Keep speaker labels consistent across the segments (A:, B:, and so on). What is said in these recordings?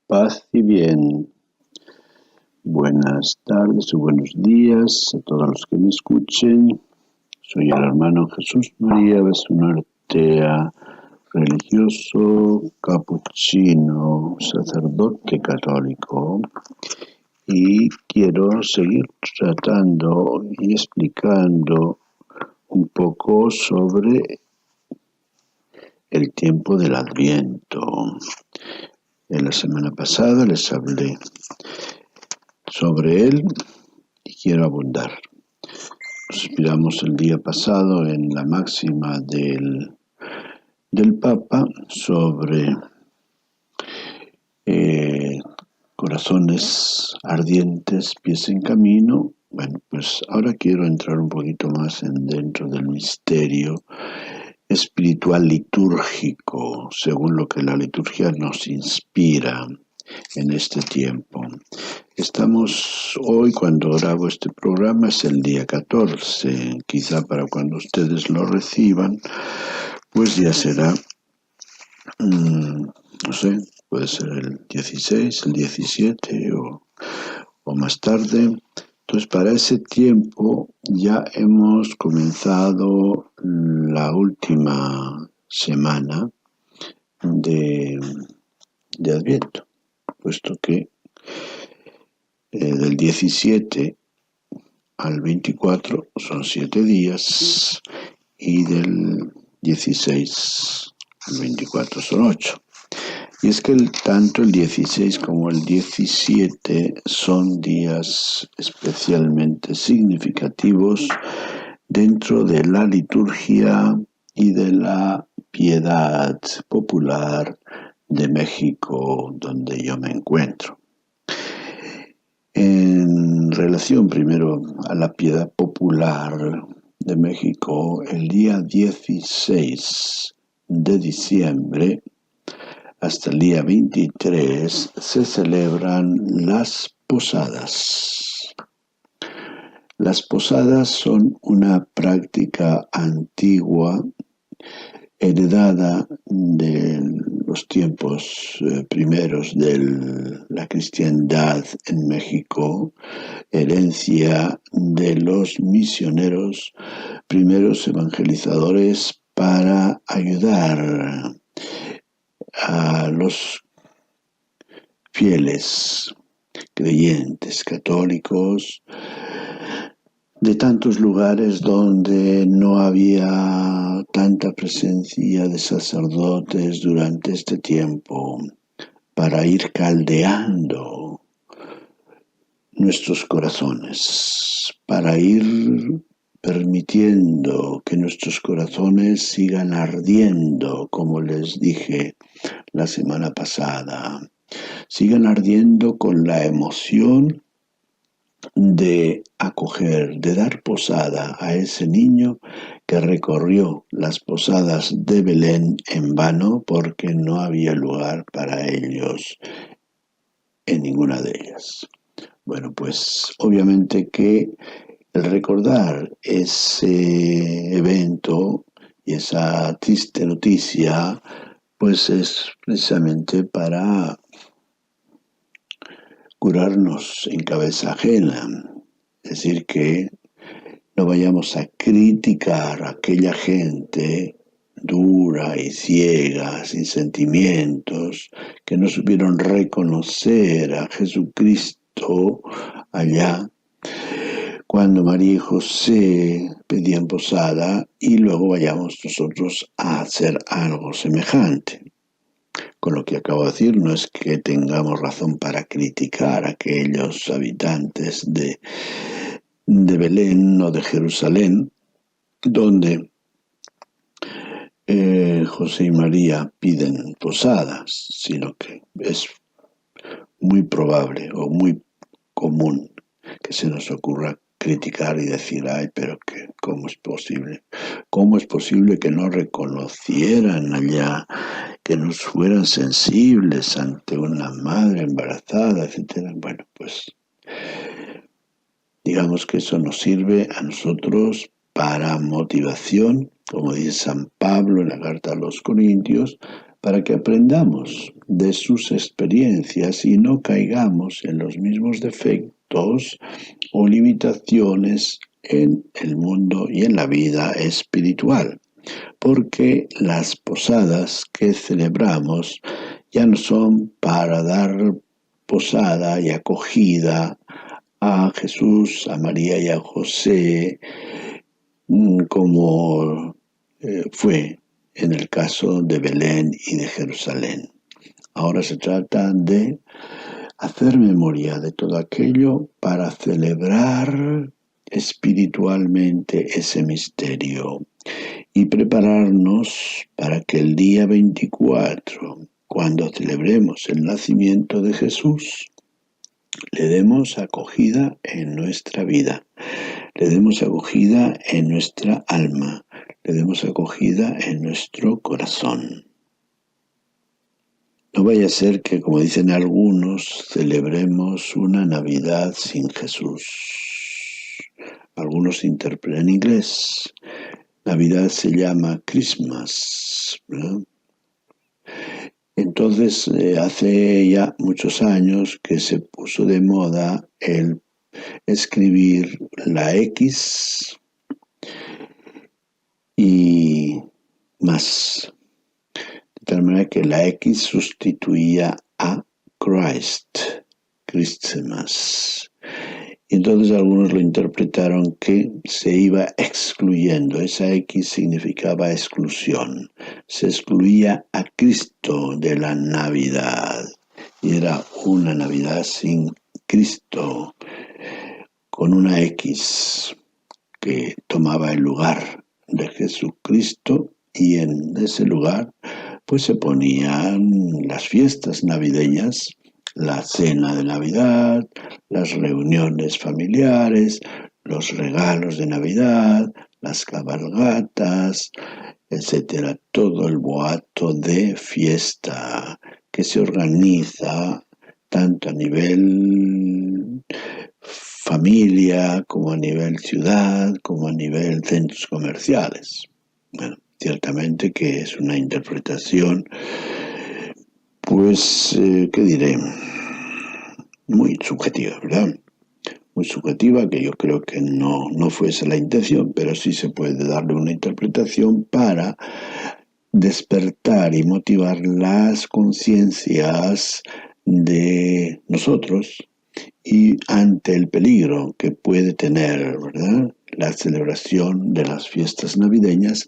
A: Paz y bien. Buenas tardes o buenos días a todos los que me escuchen. Soy el hermano Jesús María Besunertea, religioso capuchino, sacerdote católico, y quiero seguir tratando y explicando un poco sobre el tiempo del Adviento. En la semana pasada les hablé sobre él y quiero abundar. Nos inspiramos el día pasado en la máxima del Papa sobre corazones ardientes, pies en camino. Bueno, pues ahora quiero entrar un poquito más dentro del misterio espiritual litúrgico, según lo que la liturgia nos inspira en este tiempo. Estamos hoy, cuando grabo este programa, es el día 14, quizá para cuando ustedes lo reciban, pues ya será, no sé, puede ser el 16, el 17 o más tarde. Entonces, para ese tiempo ya hemos comenzado la última semana de Adviento, puesto que del 17 al 24 son 7 días y del 16 al 24 son 8. Y es que tanto el 16 como el 17 son días especialmente significativos dentro de la liturgia y de la piedad popular de México, donde yo me encuentro. En relación primero a la piedad popular de México, el día 16 de diciembre hasta el día 23 se celebran las posadas. Las posadas son una práctica antigua heredada de los tiempos primeros de la cristiandad en México, herencia de los misioneros, primeros evangelizadores, para ayudar a los fieles creyentes católicos de tantos lugares donde no había tanta presencia de sacerdotes durante este tiempo, para ir caldeando nuestros corazones, para ir permitiendo que nuestros corazones sigan ardiendo, como les dije la semana pasada, sigan ardiendo con la emoción de acoger, de dar posada a ese niño que recorrió las posadas de Belén en vano porque no había lugar para ellos en ninguna de ellas. Bueno, pues obviamente que el recordar ese evento y esa triste noticia, pues es precisamente para curarnos en cabeza ajena, es decir, que no vayamos a criticar a aquella gente dura y ciega, sin sentimientos, que no supieron reconocer a Jesucristo allá cuando María y José pedían posada, y luego vayamos nosotros a hacer algo semejante. Con lo que acabo de decir, no es que tengamos razón para criticar a aquellos habitantes de Belén o de Jerusalén, donde José y María piden posadas, sino que es muy probable o muy común que se nos ocurra criticar y decir, ay, pero que, ¿cómo es posible? ¿Cómo es posible que no reconocieran allá, que no fueran sensibles ante una madre embarazada, etcétera? Bueno, pues digamos que eso nos sirve a nosotros para motivación, como dice San Pablo en la carta a los Corintios, para que aprendamos de sus experiencias y no caigamos en los mismos defectos o limitaciones en el mundo y en la vida espiritual, porque las posadas que celebramos ya no son para dar posada y acogida a Jesús, a María y a José, como fue en el caso de Belén y de Jerusalén. Ahora se trata de hacer memoria de todo aquello para celebrar espiritualmente ese misterio y prepararnos para que el día 24, cuando celebremos el nacimiento de Jesús, le demos acogida en nuestra vida, le demos acogida en nuestra alma, le demos acogida en nuestro corazón. No vaya a ser que, como dicen algunos, celebremos una Navidad sin Jesús. Algunos interpretan en inglés. Navidad se llama Christmas, ¿verdad? Entonces, hace ya muchos años que se puso de moda el escribir la X y más, de tal manera que la X sustituía a Christ, Christmas. Y entonces algunos lo interpretaron que se iba excluyendo, esa X significaba exclusión, se excluía a Cristo de la Navidad y era una Navidad sin Cristo, con una X que tomaba el lugar de Jesucristo, y en ese lugar pues se ponían las fiestas navideñas, la cena de Navidad, las reuniones familiares, los regalos de Navidad, las cabalgatas, etcétera, todo el boato de fiesta que se organiza tanto a nivel familia, como a nivel ciudad, como a nivel centros comerciales. Bueno, ciertamente que es una interpretación, pues, ¿qué diré? Muy subjetiva, ¿verdad? Muy subjetiva, que yo creo que no fuese la intención, pero sí se puede darle una interpretación para despertar y motivar las conciencias de nosotros y ante el peligro que puede tener, ¿verdad?, la celebración de las fiestas navideñas,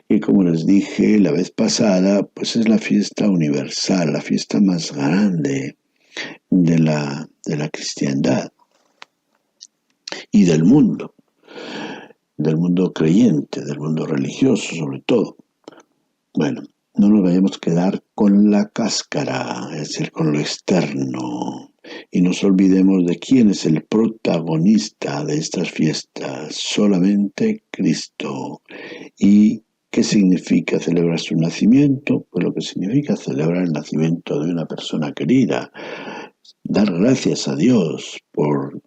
A: que, como les dije la vez pasada, pues es la fiesta universal, la fiesta más grande de la cristiandad y del mundo creyente, del mundo religioso sobre todo. Bueno, no nos vayamos a quedar con la cáscara, es decir, con lo externo, y nos olvidemos de quién es el protagonista de estas fiestas, solamente Cristo. ¿Y qué significa celebrar su nacimiento? Pues lo que significa celebrar el nacimiento de una persona querida, dar gracias a Dios por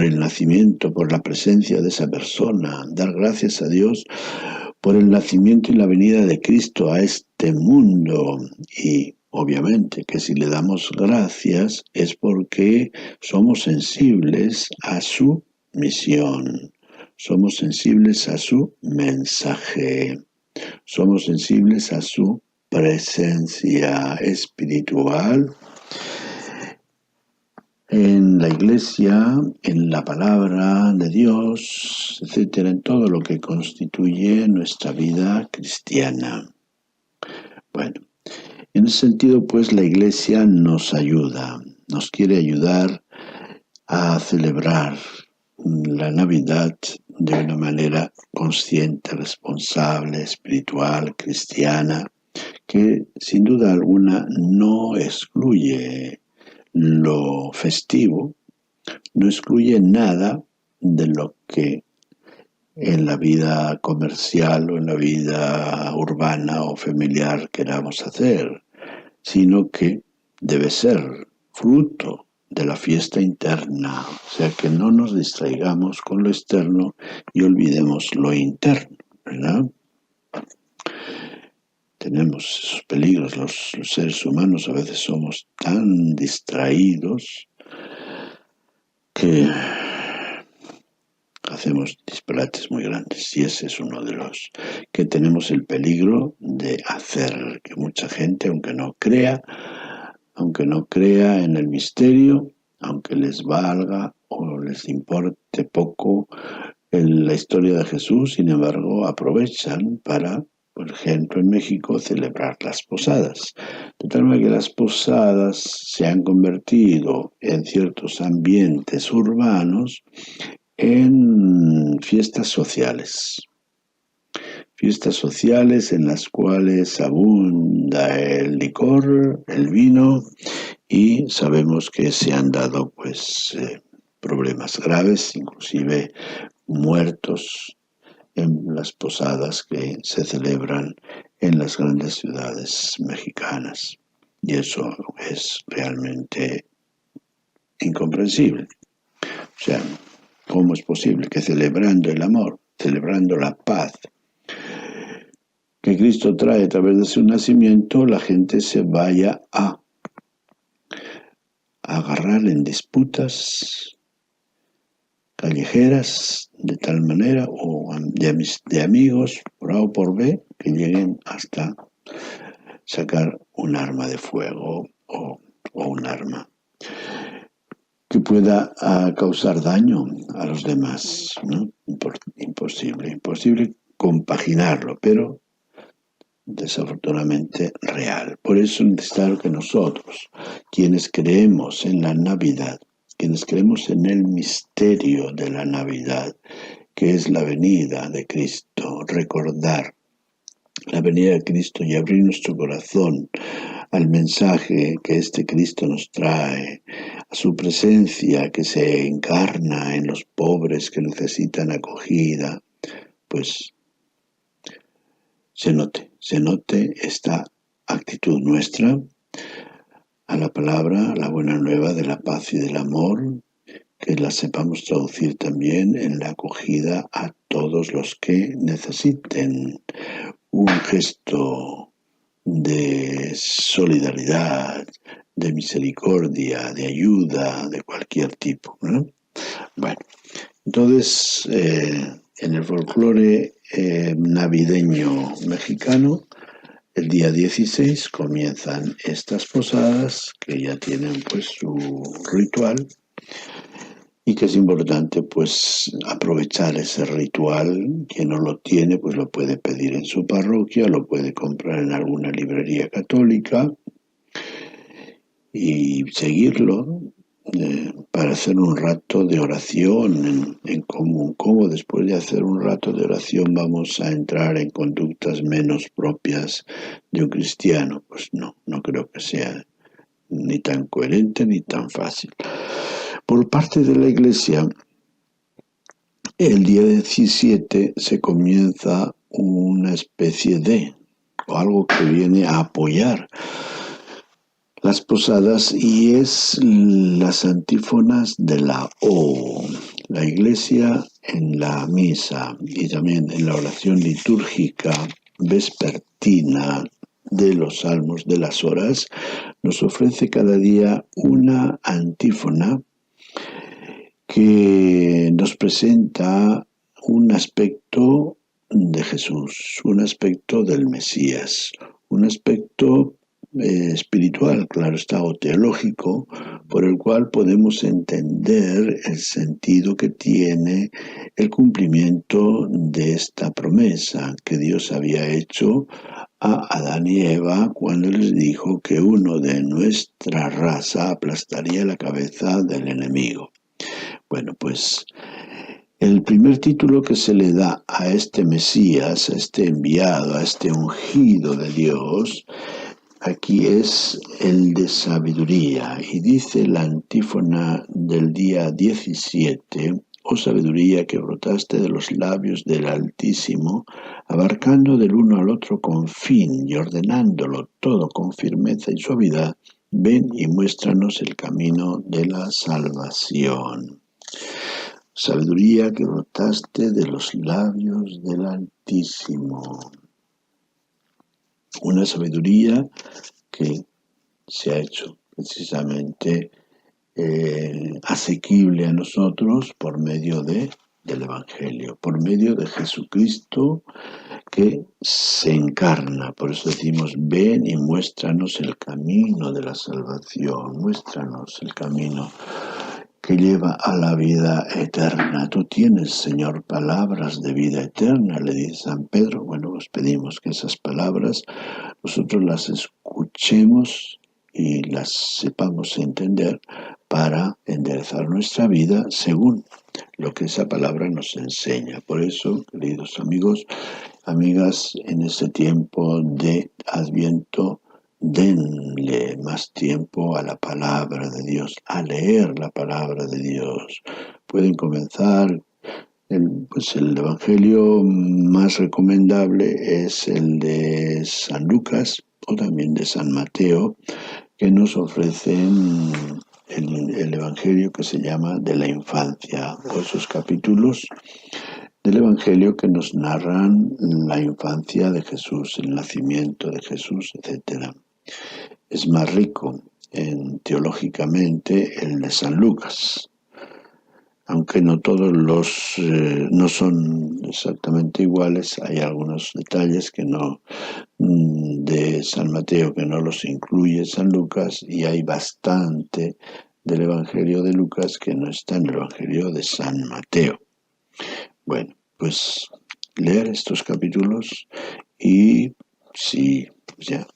A: el nacimiento, por la presencia de esa persona, dar gracias a Dios por el nacimiento y la venida de Cristo a este mundo. Y obviamente que si le damos gracias es porque somos sensibles a su misión, somos sensibles a su mensaje, somos sensibles a su presencia espiritual en la iglesia, en la palabra de Dios, etcétera, en todo lo que constituye nuestra vida cristiana. Bueno, en ese sentido, pues la iglesia nos ayuda, nos quiere ayudar a celebrar la Navidad de una manera consciente, responsable, espiritual, cristiana, que sin duda alguna no excluye lo festivo, no excluye nada de lo que en la vida comercial o en la vida urbana o familiar queramos hacer, sino que debe ser fruto de la fiesta interna, o sea que no nos distraigamos con lo externo y olvidemos lo interno, ¿verdad? tenemos esos peligros. Los seres humanos a veces somos tan distraídos que hacemos disparates muy grandes, y ese es uno de los que tenemos el peligro de hacer, que mucha gente, aunque no crea en el misterio, aunque les valga o les importe poco en la historia de Jesús, sin embargo, aprovechan para, por ejemplo, en México, celebrar las posadas. De tal manera que las posadas se han convertido en ciertos ambientes urbanos en fiestas sociales en las cuales abunda el licor, el vino, y sabemos que se han dado problemas graves, inclusive muertos en las posadas que se celebran en las grandes ciudades mexicanas. Y eso es realmente incomprensible. O sea, ¿cómo es posible que celebrando el amor, celebrando la paz que Cristo trae a través de su nacimiento, la gente se vaya a agarrar en disputas callejeras de tal manera, o de amigos por A o por B, que lleguen hasta sacar un arma de fuego o un arma que pueda causar daño a los demás, ¿no? Imposible compaginarlo, pero desafortunadamente real. Por eso es necesario que nosotros, quienes creemos en la Navidad, quienes creemos en el misterio de la Navidad, que es la venida de Cristo, recordar la venida de Cristo y abrir nuestro corazón al mensaje que este Cristo nos trae, a su presencia que se encarna en los pobres que necesitan acogida, pues se note esta actitud nuestra a la palabra, a la buena nueva de la paz y del amor, que la sepamos traducir también en la acogida a todos los que necesiten un gesto de solidaridad, de misericordia, de ayuda, de cualquier tipo, ¿no? Bueno, entonces, en el folclore navideño mexicano, el día 16 comienzan estas posadas que ya tienen pues su ritual, y que es importante pues aprovechar ese ritual. Quien no lo tiene pues lo puede pedir en su parroquia, lo puede comprar en alguna librería católica y seguirlo para hacer un rato de oración en común. ¿Cómo después de hacer un rato de oración vamos a entrar en conductas menos propias de un cristiano? Pues no creo que sea ni tan coherente ni tan fácil. Por parte de la Iglesia, el día 17 se comienza una especie de, o algo que viene a apoyar las posadas, y es las antífonas de la O. La Iglesia en la misa y también en la oración litúrgica vespertina de los salmos de las horas nos ofrece cada día una antífona que nos presenta un aspecto de Jesús, un aspecto del Mesías, un aspecto espiritual, claro está, o teológico, por el cual podemos entender el sentido que tiene el cumplimiento de esta promesa que Dios había hecho a Adán y Eva cuando les dijo que uno de nuestra raza aplastaría la cabeza del enemigo. Bueno, pues el primer título que se le da a este Mesías, a este enviado, a este ungido de Dios, aquí es el de sabiduría. Y dice la antífona del día 17, oh sabiduría que brotaste de los labios del Altísimo, abarcando del uno al otro con fin y ordenándolo todo con firmeza y suavidad, ven y muéstranos el camino de la salvación. Sabiduría que brotaste de los labios del Altísimo. Una sabiduría que se ha hecho precisamente asequible a nosotros por medio del Evangelio, por medio de Jesucristo que se encarna. Por eso decimos, ven y muéstranos el camino de la salvación, muéstranos el camino que lleva a la vida eterna. Tú tienes, Señor, palabras de vida eterna, le dice San Pedro. Bueno, os pedimos que esas palabras nosotros las escuchemos y las sepamos entender para enderezar nuestra vida según lo que esa palabra nos enseña. Por eso, queridos amigos, amigas, en este tiempo de Adviento, denle más tiempo a la palabra de Dios, a leer la palabra de Dios. Pueden comenzar, el Evangelio más recomendable es el de San Lucas o también de San Mateo, que nos ofrecen el Evangelio que se llama de la infancia, o esos capítulos del Evangelio que nos narran la infancia de Jesús, el nacimiento de Jesús, etc. Es más rico teológicamente el de San Lucas, aunque no todos no son exactamente iguales. Hay algunos detalles que no de San Mateo que no los incluye San Lucas, y hay bastante del Evangelio de Lucas que no está en el Evangelio de San Mateo. Bueno, pues leer estos capítulos y si ya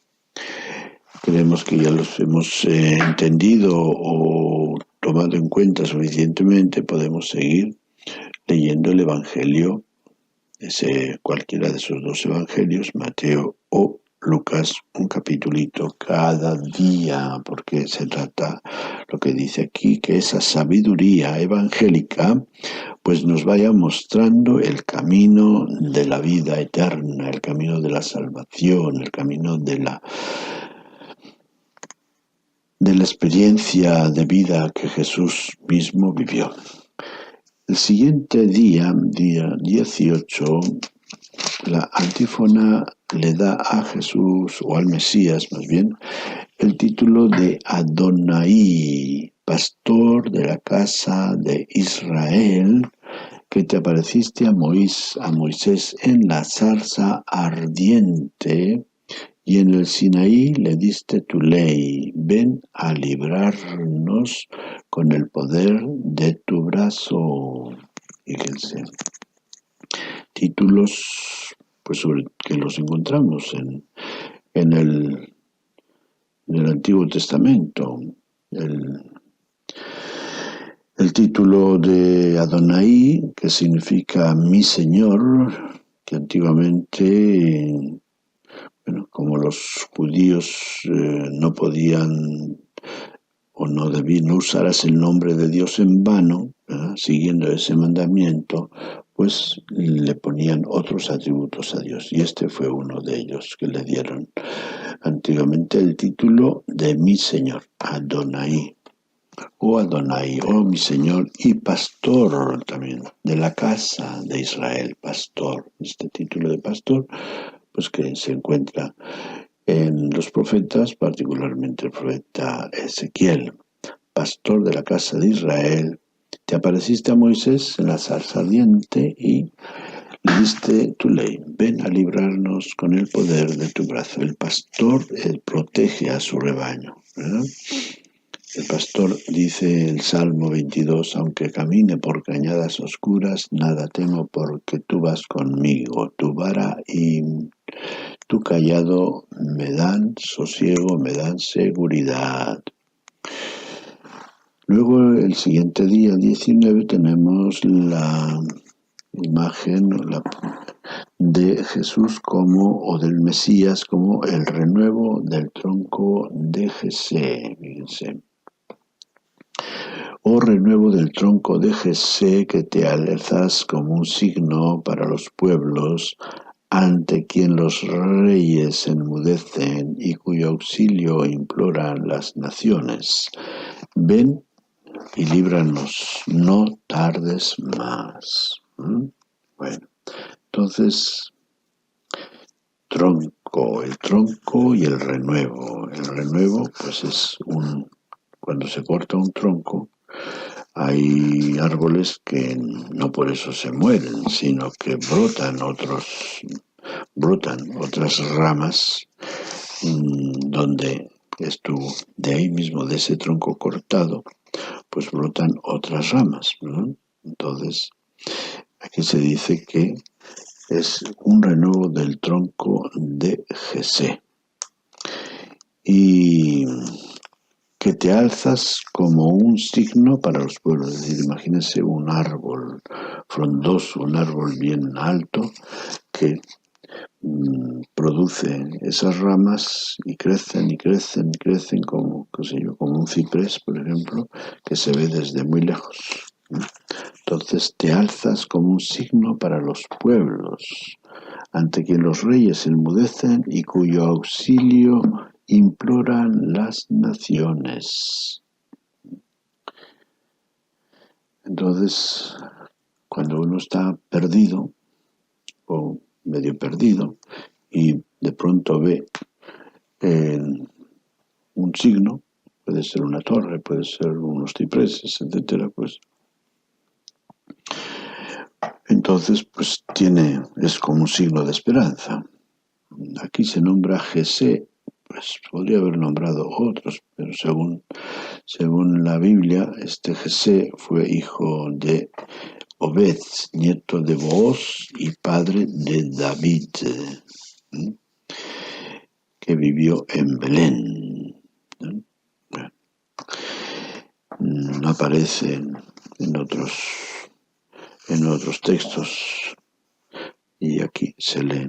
A: creemos que ya los hemos entendido o tomado en cuenta suficientemente, podemos seguir leyendo el Evangelio, cualquiera de esos dos evangelios, Mateo o Lucas, un capitulito cada día, porque se trata, lo que dice aquí, que esa sabiduría evangélica pues nos vaya mostrando el camino de la vida eterna, el camino de la salvación, el camino de la experiencia de vida que Jesús mismo vivió. El siguiente día 18, la antífona le da a Jesús, o al Mesías más bien, el título de Adonai, pastor de la casa de Israel, que te apareciste a Moisés en la zarza ardiente y en el Sinaí le diste tu ley. Ven a librarnos con el poder de tu brazo. Fíjense, títulos pues que los encontramos en el Antiguo Testamento. El título de Adonai, que significa mi Señor, que antiguamente, bueno, como los judíos no podían o no debían, no usarás el nombre de Dios en vano, ¿verdad? Siguiendo ese mandamiento, pues le ponían otros atributos a Dios, y este fue uno de ellos que le dieron antiguamente el título de mi Señor, Adonai. Oh Adonai, oh mi Señor, y pastor también de la casa de Israel, pastor. Este título de pastor, pues que se encuentra en los profetas, particularmente el profeta Ezequiel, pastor de la casa de Israel. Te apareciste a Moisés en la zarza ardiente y le diste tu ley. Ven a librarnos con el poder de tu brazo. El pastor protege a su rebaño, ¿verdad? El pastor, dice el Salmo 22, aunque camine por cañadas oscuras, nada temo porque tú vas conmigo. Tu vara y tu callado me dan sosiego, me dan seguridad. Luego, el siguiente día, 19, tenemos la imagen de Jesús o del Mesías como el renuevo del tronco de Jesé. Fíjense. Oh renuevo del tronco de Jesé, que te alzas como un signo para los pueblos, ante quien los reyes enmudecen y cuyo auxilio imploran las naciones. Ven y líbranos, no tardes más. Bueno, entonces, tronco y el renuevo. El renuevo, pues cuando se corta un tronco, hay árboles que no por eso se mueren, sino que brotan otras ramas donde estuvo. De ahí mismo, de ese tronco cortado, pues brotan otras ramas, ¿no? Entonces, aquí se dice que es un renuevo del tronco de Jesé. Y que te alzas como un signo para los pueblos. Es decir, imagínense un árbol frondoso, un árbol bien alto que produce esas ramas y crecen y crecen y crecen como, qué sé yo, como un ciprés, por ejemplo, que se ve desde muy lejos. Entonces te alzas como un signo para los pueblos, ante quien los reyes enmudecen y cuyo auxilio imploran las naciones. Entonces, cuando uno está perdido o medio perdido y de pronto ve un signo, puede ser una torre, puede ser unos cipreses, etcétera, pues entonces pues es como un signo de esperanza. Aquí se nombra Jesé, pues podría haber nombrado otros, pero según la Biblia, este Jesé fue hijo de Obed, nieto de Booz y padre de David, que vivió en Belén. No aparece en otros textos y aquí se le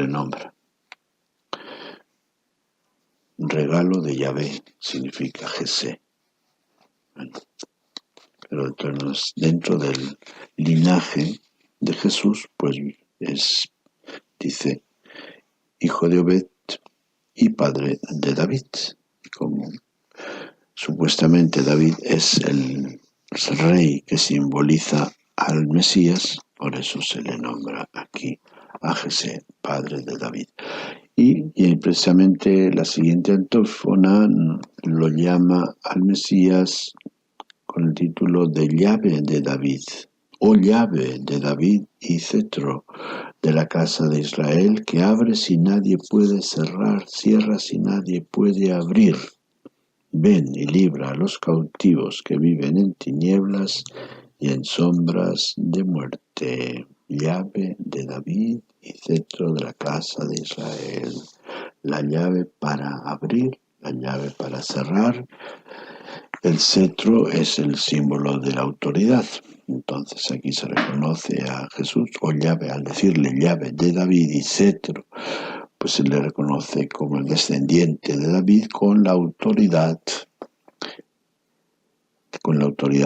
A: nombra. Regalo de Yahvé significa Jesé. Pero entonces, dentro del linaje de Jesús, pues dice, hijo de Obed y padre de David. Como supuestamente David es el rey que simboliza al Mesías, por eso se le nombra aquí a Jesé, padre de David. Y precisamente la siguiente antífona lo llama al Mesías con el título de llave de David, o llave de David y cetro de la casa de Israel, que abre si nadie puede cerrar, cierra si nadie puede abrir. Ven y libra a los cautivos que viven en tinieblas y en sombras de muerte. Llave de David y cetro de la casa de Israel. La llave para abrir, la llave para cerrar. El cetro es el símbolo de la autoridad. Entonces aquí se reconoce a Jesús, o llave, al decirle llave de David y cetro, pues se le reconoce como el descendiente de David con la autoridad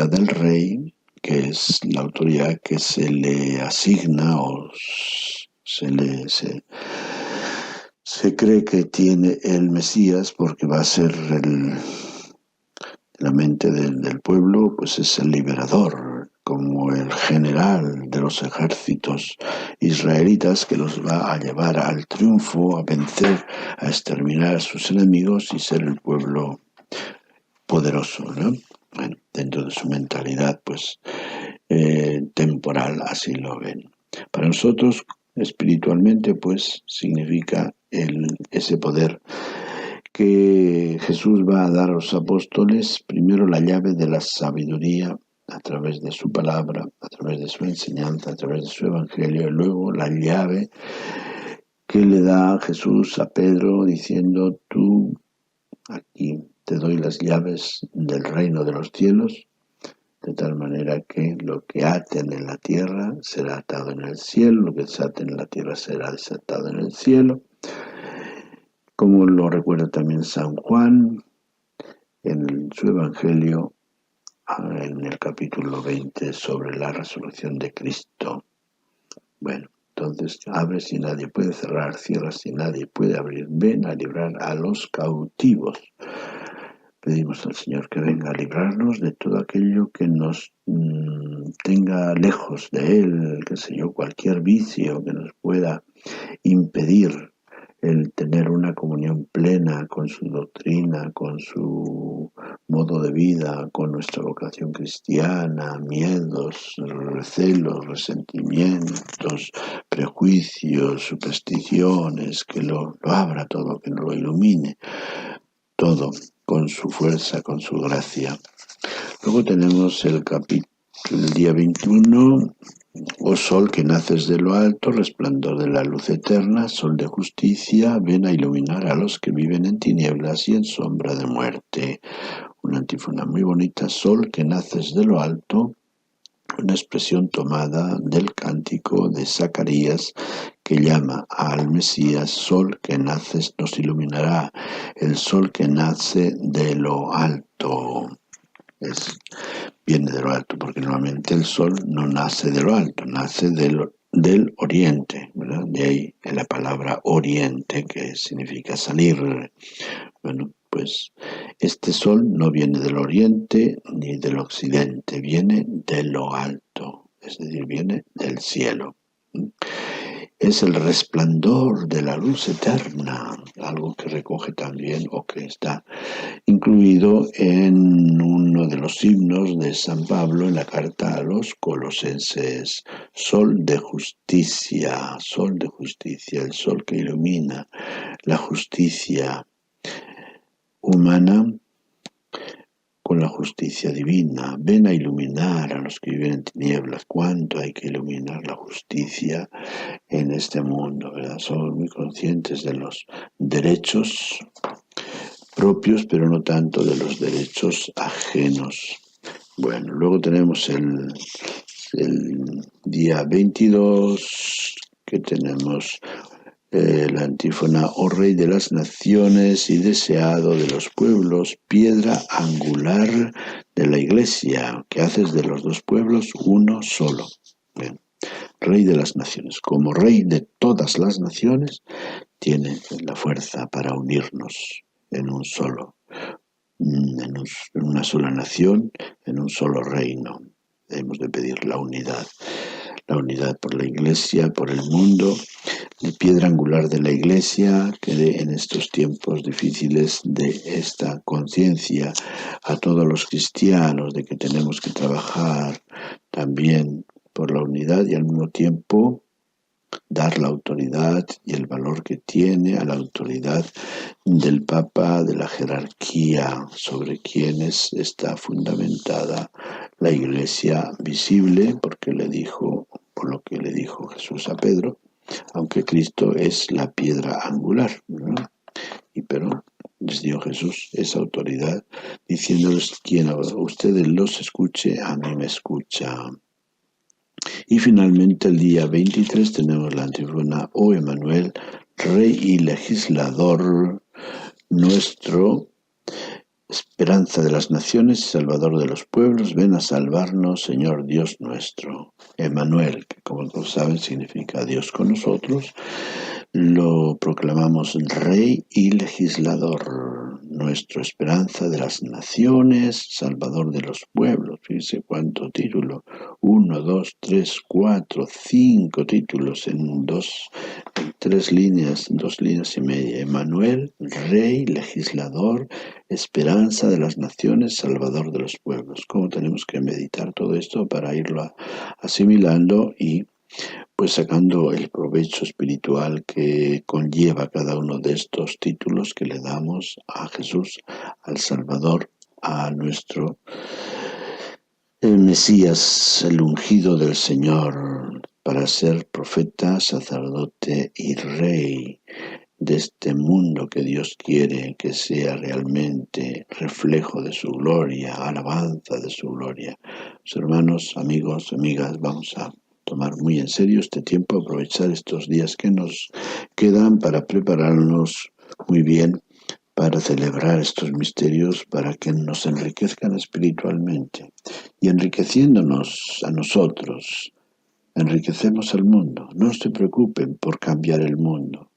A: del rey, que es la autoridad que se le asigna o se cree que tiene el Mesías, porque va a ser la mente del pueblo, pues es el liberador, como el general de los ejércitos israelitas que los va a llevar al triunfo, a vencer, a exterminar a sus enemigos y ser el pueblo poderoso, ¿no? Bueno, dentro de su mentalidad, pues temporal, así lo ven. Para nosotros, espiritualmente, pues significa ese poder que Jesús va a dar a los apóstoles, primero la llave de la sabiduría a través de su palabra, a través de su enseñanza, a través de su evangelio, y luego la llave que le da Jesús a Pedro diciendo, tú aquí te doy las llaves del reino de los cielos, de tal manera que lo que aten en la tierra será atado en el cielo, lo que desaten en la tierra será desatado en el cielo. Como lo recuerda también San Juan en su Evangelio, en el capítulo 20, sobre la resurrección de Cristo. Bueno, entonces abre si nadie puede cerrar, cierra si nadie puede abrir, ven a librar a los cautivos. Pedimos al Señor que venga a librarnos de todo aquello que nos tenga lejos de Él, qué sé yo, cualquier vicio que nos pueda impedir el tener una comunión plena con su doctrina, con su modo de vida, con nuestra vocación cristiana, miedos, recelos, resentimientos, prejuicios, supersticiones, que lo abra todo, que lo ilumine todo con su fuerza, con su gracia. Luego tenemos el día 21. Oh sol que naces de lo alto, resplandor de la luz eterna, sol de justicia, ven a iluminar a los que viven en tinieblas y en sombra de muerte. Una antífona muy bonita, sol que naces de lo alto, una expresión tomada del cántico de Zacarías que llama al Mesías, sol que naces nos iluminará, el sol que nace de lo alto. Viene de lo alto, porque normalmente el sol no nace de lo alto, nace del oriente, ¿verdad? De ahí la palabra oriente, que significa salir. Bueno, pues este sol no viene del oriente ni del occidente, viene de lo alto, es decir, viene del cielo. Es el resplandor de la luz eterna, algo que recoge también o que está incluido en uno de los himnos de San Pablo en la carta a los Colosenses. Sol de justicia, el sol que ilumina la justicia humana con la justicia divina. Ven a iluminar a los que viven en tinieblas. ¿Cuánto hay que iluminar la justicia en este mundo, verdad? Somos muy conscientes de los derechos propios, pero no tanto de los derechos ajenos. Bueno, luego tenemos el día 22, que tenemos la antífona, oh Rey de las naciones y deseado de los pueblos, piedra angular de la Iglesia, que haces de los dos pueblos uno solo. Bien. Rey de las naciones, como Rey de todas las naciones, tiene la fuerza para unirnos en un solo, en una sola nación, en un solo reino. Debemos de pedir la unidad por la Iglesia, por el mundo, la piedra angular de la Iglesia, que dé en estos tiempos difíciles de esta conciencia a todos los cristianos de que tenemos que trabajar también por la unidad y al mismo tiempo dar la autoridad y el valor que tiene a la autoridad del Papa, de la jerarquía sobre quienes está fundamentada la Iglesia visible, porque le dijo, por lo que le dijo Jesús a Pedro, aunque Cristo es la piedra angular, ¿no? Pero les dio Jesús esa autoridad, diciéndoles: quien a ustedes los escuche, a mí me escucha. Y finalmente el día 23 tenemos la antífona, oh Emmanuel, Rey y Legislador nuestro, esperanza de las naciones y Salvador de los pueblos, ven a salvarnos, Señor Dios nuestro. Emmanuel, que como todos saben significa Dios con nosotros, lo proclamamos Rey y Legislador, nuestro esperanza de las naciones, Salvador de los pueblos. Fíjense cuánto título, 1, 2, 3, 4, 5 títulos en 2 líneas y media. Emmanuel, Rey, Legislador, esperanza de las naciones, Salvador de los pueblos. ¿Cómo tenemos que meditar todo esto para irlo asimilando y pues sacando el provecho espiritual que conlleva cada uno de estos títulos que le damos a Jesús, al Salvador, a nuestro Mesías, el ungido del Señor, para ser profeta, sacerdote y rey de este mundo que Dios quiere que sea realmente reflejo de su gloria, alabanza de su gloria. Pues, hermanos, amigos, amigas, vamos a tomar muy en serio este tiempo, aprovechar estos días que nos quedan para prepararnos muy bien para celebrar estos misterios, para que nos enriquezcan espiritualmente. Y enriqueciéndonos a nosotros, enriquecemos al mundo. No se preocupen por cambiar el mundo.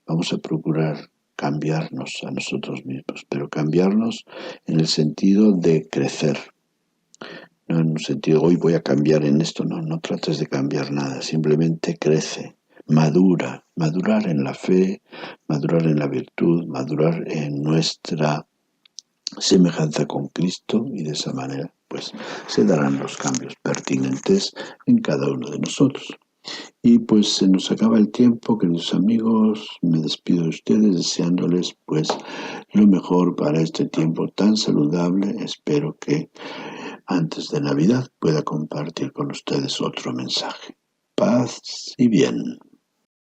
A: Vamos a procurar cambiarnos a nosotros mismos, pero cambiarnos en el sentido de crecer. No en un sentido, hoy voy a cambiar en esto, no trates de cambiar nada, simplemente crece, madurar en la fe, madurar en la virtud, madurar en nuestra semejanza con Cristo, y de esa manera pues se darán los cambios pertinentes en cada uno de nosotros. Y pues se nos acaba el tiempo, queridos amigos. Me despido de ustedes deseándoles pues lo mejor para este tiempo tan saludable. Espero que antes de Navidad pueda compartir con ustedes otro mensaje. Paz y bien.